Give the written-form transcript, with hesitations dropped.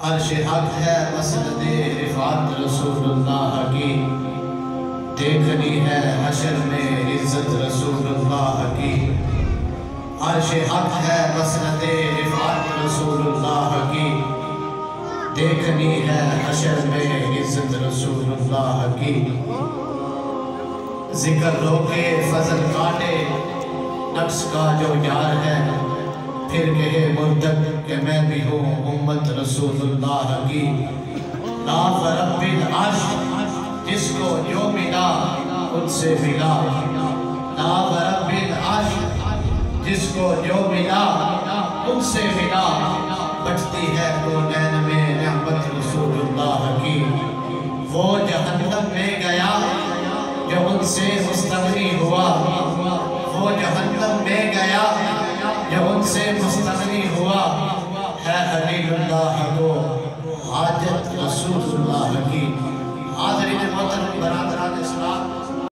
عرش حق ہے مسند رفعت رسول اللہ کی، دیکھنی ہے حشر میں عزت رسول اللہ کی۔ عرش حق ہے مسند رفعت رسول اللہ کی، دیکھنی ہے حشر میں عزت رسول اللہ کی۔ ذکر روکے فضل کاٹے نفس کا جو یار ہے، پھر کہے مرتد کہ میں بھی ہوں امت رسول اللہ کی۔ لاف رب العرش جس کو جو ملا ان سے ملا، لاف رب العرش جس کو جو ملا ان سے ملا، بچتی ہے کونین میں نعمت رسول اللہ کی۔ وہ جہنم میں گیا جو ان سے مستغنی ہوا، وہ جہنم میں گیا جو ان سے مستغنی ہوا، ہے خلیل اللہ کو حاجت رسول اللہ کی۔ حاضرین محترم برادر